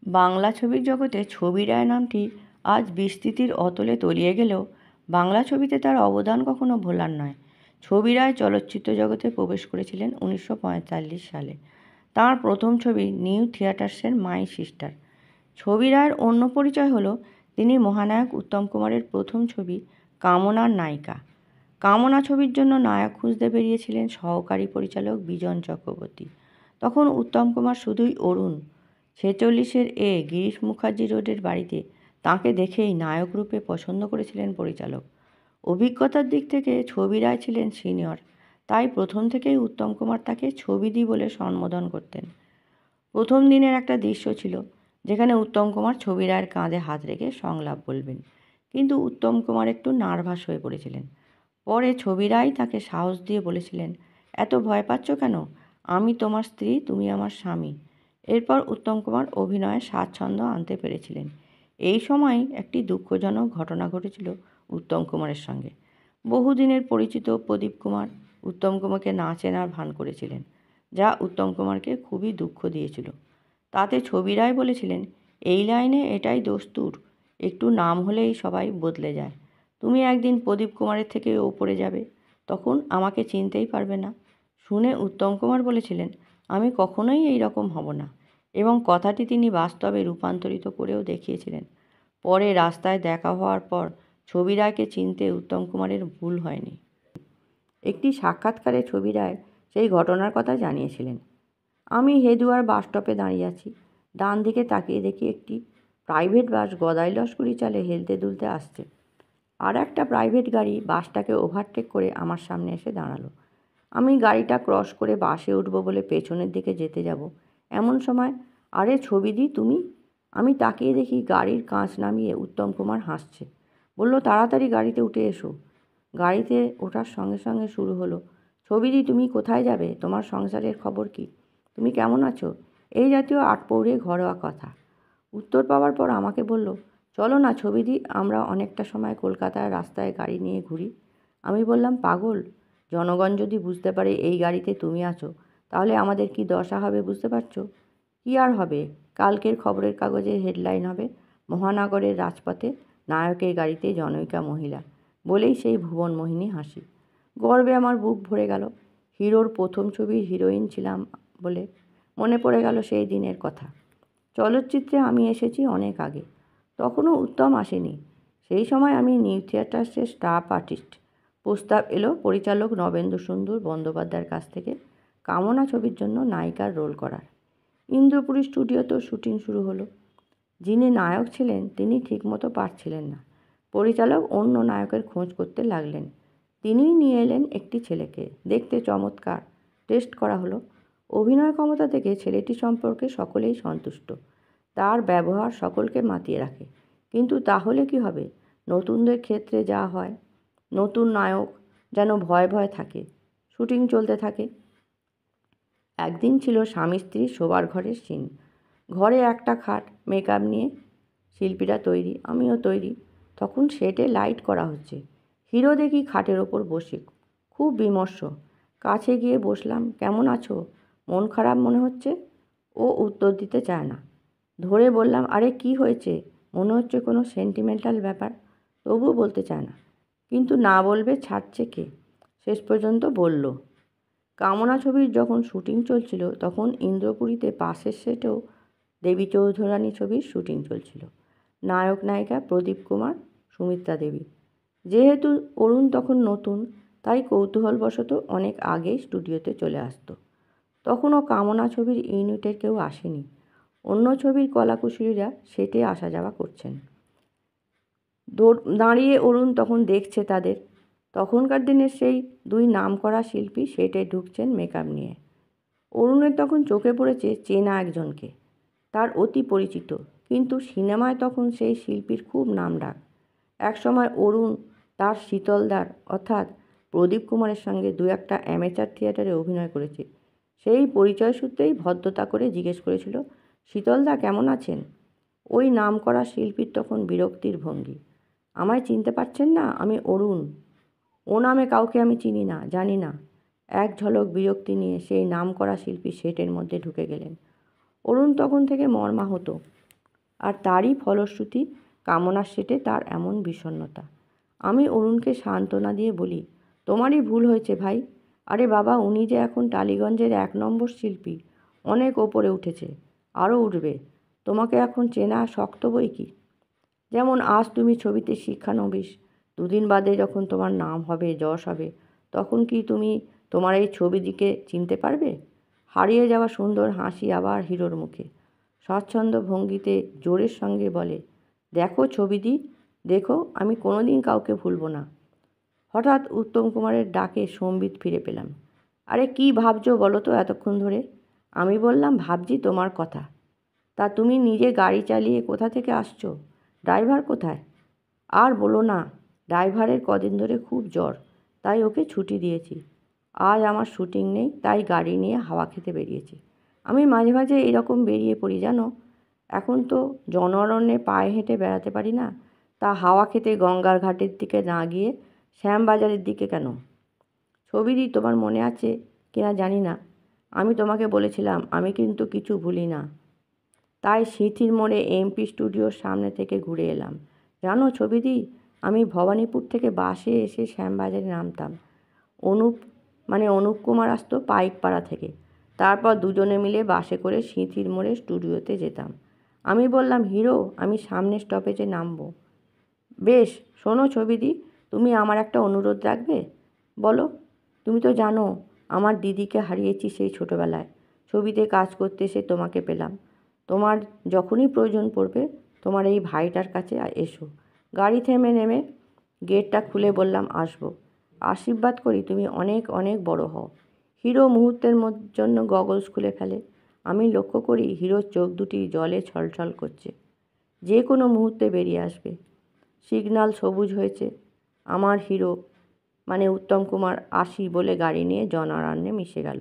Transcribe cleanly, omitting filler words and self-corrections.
বাংলা ছবির জগতে ছবি রায় নামটি আজ বিস্তৃতির অতলে তলিয়ে গেলেও বাংলা ছবিতে তার অবদান কখনো ভোলার নয়। ছবি রায় চলচ্চিত্র জগতে প্রবেশ করেছিলেন 1945 সালে। তাঁর প্রথম ছবি নিউ থিয়েটার্সের মাই সিস্টার। ছবি রায়ের অন্য পরিচয় হলো তিনি মহানায়ক উত্তম কুমারের প্রথম ছবি কামনার নায়িকা। কামনা ছবির জন্য নায়ক খুঁজতে বেরিয়েছিলেন সহকারী পরিচালক বিজন চক্রবর্তী। তখন উত্তম কুমার শুধুই অরুণ। 46-এর গিরিশ মুখার্জি রোডের বাড়িতে তাঁকে দেখেই নায়ক রূপে পছন্দ করেছিলেন পরিচালক। অভিজ্ঞতার দিক থেকে ছবি রায় ছিলেন সিনিয়র, তাই প্রথম থেকেই উত্তম কুমার তাকে ছবিদি বলে সম্বোধন করতেন। প্রথম দিনের একটা দৃশ্য ছিল যেখানে উত্তম কুমার ছবি রায়ের কাঁধে হাত রেখে সংলাপ বলবেন, কিন্তু উত্তম কুমার একটু নার্ভাস হয়ে পড়েছিলেন। পরে ছবি রায় তাকে সাহস দিয়ে বলেছিলেন, এত ভয় পাচ্ছ কেন? আমি তোমার স্ত্রী, তুমি আমার স্বামী। এরপর উত্তম কুমার অভিনয়ে স্বাচ্ছন্দ্য আনতে পেরেছিলেন। এই সময় একটি দুঃখজনক ঘটনা ঘটেছিল উত্তম কুমারের সঙ্গে। বহুদিনের পরিচিত প্রদীপ কুমার উত্তম কুমারকে না চেনার ভান করেছিলেন, যা উত্তম কুমারকে খুবই দুঃখ দিয়েছিল। তাতে ছবি রায় বলেছিলেন, এই লাইনে এটাই দস্তুর, একটু নাম হলেই সবাই বদলে যায়। তুমি একদিন প্রদীপ কুমারের থেকে ওপরে যাবে, তখন আমাকে চিনতেই পারবে না। শুনে উত্তম কুমার বলেছিলেন, আমি কখনোই এই রকম হব না, এবং কথাটি তিনি বাস্তবে রূপান্তরিত করেও দেখিয়েছিলেন। পরে রাস্তায় দেখা হওয়ার পর ছবি রায়কে চিনতে উত্তম কুমারের ভুল হয়নি। একটি সাক্ষাৎকারে ছবি রায় সেই ঘটনার কথা জানিয়েছিলেন। আমি হেদুয়ার বাস স্টপে দাঁড়িয়ে আছি। ডান দিকে তাকিয়ে দেখি একটি প্রাইভেট বাস গদাই লস্করি চালে হেলতে দুলতে আসছে। আর একটা প্রাইভেট গাড়ি বাসটাকে ওভারটেক করে আমার সামনে এসে দাঁড়ালো। আমি গাড়িটা ক্রস করে বাসে উঠব বলে পেছনের দিকে যেতে যাব, এমন সময়, আরে ছবিদি তুমি? আমি তাকিয়ে দেখি গাড়ির কাঁচ নামিয়ে উত্তম কুমার হাসছে। বলল, তাড়াতাড়ি গাড়িতে উঠে এসো। গাড়িতে ওঠার সঙ্গে সঙ্গে শুরু হলো, ছবিদি তুমি কোথায় যাবে? তোমার সংসারের খবর কি? তুমি কেমন আছো? এই জাতীয় আটপৌরে ঘরোয়া কথা। উত্তর পাওয়ার পর আমাকে বলল, চলো না ছবিদি, আমরা অনেকটা সময় কলকাতার রাস্তায় গাড়ি নিয়ে ঘুরি। আমি বললাম, পাগল, জনগণ যদি বুঝতে পারে এই গাড়িতে তুমি আছো, তাহলে আমাদের কি দশা হবে বুঝতে পারছো? কী আর হবে, কালকের খবরের কাগজে হেডলাইন হবে, মহানগরের রাজপথে নায়কের গাড়িতে জনৈকা মহিলা, বলেই সেই ভুবন মোহিনী হাসি। গর্বে আমার বুক ভরে গেল। হিরোর প্রথম ছবির হিরোইন ছিলাম বলে মনে পড়ে গেল সেই দিনের কথা। চলচ্চিত্রে আমি এসেছি অনেক আগে, তখনও উত্তম আসেনি। সেই সময় আমি নিউ থিয়েটার্সের স্টাফ আর্টিস্ট। প্রস্তাব এলো পরিচালক নবেন্দু সুন্দর বন্দ্যোপাধ্যায়ের কাছ থেকে কামনা ছবির জন্য নায়িকার রোল করার। ইন্দ্রপুরী স্টুডিওতেও শুটিং শুরু হলো। যিনি নায়ক ছিলেন তিনি ঠিকমতো পারছিলেন না। পরিচালক অন্য নায়কের খোঁজ করতে লাগলেন। তিনিই নিয়ে এলেন একটি ছেলেকে, দেখতে চমৎকার। টেস্ট করা হলো। অভিনয় ক্ষমতা থেকে ছেলেটি সম্পর্কে সকলেই সন্তুষ্ট। তার ব্যবহার সকলকে মাতিয়ে রাখে। কিন্তু তাহলে কি হবে? নতুনদের ক্ষেত্রে যা হয়, নতুন নায়ক যেন ভয় ভয় থাকে। শুটিং চলতে থাকে। একদিন ছিল স্বামী স্ত্রীর শোবার ঘরের সিন। ঘরে একটা খাট, মেকআপ নিয়ে শিল্পীরা তৈরি, আমিও তৈরি। তখন সেটে লাইট করা হচ্ছে। হিরো দেখি খাটের ওপর বসে, খুব বিমর্ষ। কাছে গিয়ে বসলাম, কেমন আছো? মন খারাপ মনে হচ্ছে? ও উত্তর দিতে চায় না। ধরে বললাম, আরে কি হয়েছে? মনে হচ্ছে কোনো সেন্টিমেন্টাল ব্যাপার। তবুও বলতে চায় না। কিন্তু না বলবে ছাড়ছে কে? শেষ পর্যন্ত বলল। কামনা ছবির যখন শুটিং চলছিল তখন ইন্দ্রপুরীতে পাশের সেটেও দেবী চৌধুরানী ছবির শুটিং চলছিল। নায়ক নায়িকা প্রদীপ কুমার, সুমিত্রা দেবী। যেহেতু অরুণ তখন নতুন, তাই কৌতূহলবশত অনেক আগেই স্টুডিওতে চলে আসতো। তখনও কামনা ছবির ইউনিটের কেউ আসেনি। অন্য ছবির কলাকুশলীরা সেটে আসা যাওয়া করছেন। দাঁড়িয়ে অরুণ তখন দেখছে তাদের। তখনকার দিনের সেই দুই নামকরা শিল্পী সেটে ঢুকছেন মেকআপ নিয়ে। অরুণের তখন চোখে পড়েছে চেনা একজনকে, তার অতি পরিচিত, কিন্তু সিনেমায় তখন সেই শিল্পীর খুব নামডাক। একসময় অরুণ তার শীতলদার অর্থাৎ প্রদীপ কুমারের সঙ্গে দু একটা অ্যামেচার থিয়েটারে অভিনয় করেছে। সেই পরিচয় সূত্রেই ভদ্রতা করে জিজ্ঞেস করেছিল, শীতলদা কেমন আছেন? ওই নামকরা শিল্পীর তখন বিরক্তির ভঙ্গি। আমায় চিনতে পারছেন না? আমি অরুণ। ও নামে কাউকে আমি চিনি না, জানি না। এক ঝলক বিরক্তি নিয়ে সেই নামকরা শিল্পী সেটের মধ্যে ঢুকে গেলেন। অরুণ তখন থেকে মর্মাহত। আর তারই ফলশ্রুতি কামনার সেটে তার এমন বিষণ্ণতা। আমি অরুণকে সান্ত্বনা দিয়ে বলি, তোমারই ভুল হয়েছে ভাই। আরে বাবা, উনি যে এখন টালিগঞ্জের 1 নম্বর শিল্পী, অনেক ওপরে উঠেছে, আরও উঠবে। তোমাকে এখন চেনা শক্ত বই কি। যেমন আজ তুমি ছবিতে শিক্ষানবিশ, 2 দিন বাদে যখন তোমার নাম হবে, যশ হবে, তখন কি তুমি তোমার এই ছবিটিকে চিনতে পারবে? হারিয়ে যাওয়া সুন্দর হাসি আবার হিরোর মুখে। স্বচ্ছন্দ ভঙ্গিতে জোরের সঙ্গে বলে, দেখো ছবিটি, দেখো, আমি কোনোদিন কাউকে ভুলব না। হঠাৎ উত্তম কুমারের ডাকে সম্বিত ফিরে পেলাম। আরে কি ভাবছো বলো তো এতক্ষণ ধরে? আমি বললাম, ভাবছি তোমার কথা। তা তুমি নিজে গাড়ি চালিয়ে কোথা থেকে আসছো? ড্রাইভার কোথায়? আর বলো না, ড্রাইভারের কদিন ধরে খুব জ্বর, তাই ওকে ছুটি দিয়েছি। আজ আমার শুটিং নেই, তাই গাড়ি নিয়ে হাওয়া খেতে বেরিয়েছি। আমি মাঝে মাঝে এরকম বেরিয়ে পড়ি জানো। এখন তো জনঅরণ্যে পায়ে হেঁটে বেড়াতে পারি না, তা হাওয়া খেতে গঙ্গার ঘাটের দিকে না গিয়ে শ্যামবাজারের দিকে কেন? ছবিটি তোমার মনে আছে কিনা জানি না, আমি তোমাকে বলেছিলাম আমি কিন্তু কিছু ভুলি না। তাই সিঁথির মোড়ে এমপি স্টুডিওর সামনে থেকে ঘুরে এলাম। জানো ছবিদি, আমি ভবানীপুর থেকে বাসে এসে শ্যামবাজারে নামতাম। অনুপ কুমার আসতো পাইকপাড়া থেকে। তারপর দুজনে মিলে বাসে করে সিঁথির মোড়ে স্টুডিওতে যেতাম। আমি বললাম, হিরো, আমি সামনের স্টপেজে নামবো। বেশ, শোনো ছবিদি, তুমি আমার একটা অনুরোধ রাখবে? বলো। তুমি তো জানো আমার দিদিকে হারিয়েছি সেই ছোটোবেলায়। ছবিতে কাজ করতে এসে তোমাকে পেলাম। তোমার যখনই প্রয়োজন পড়বে তোমার এই ভাইটার কাছে এসো। গাড়ি থেমে নেমে গেটটা খুলে বললাম, আসবো। আশীর্বাদ করি তুমি অনেক অনেক বড় হও। হিরো মুহূর্তের জন্য গগলস খুলে ফেলে। আমি লক্ষ্য করি হিরোর চোখ দুটি জলে ছলছল করছে, যে কোনো মুহূর্তে বেরিয়ে আসবে। সিগন্যাল সবুজ হয়েছে। আমার হিরো মানে উত্তম কুমার আসি বলে গাড়ি নিয়ে জনঅরণ্যে মিশে গেল।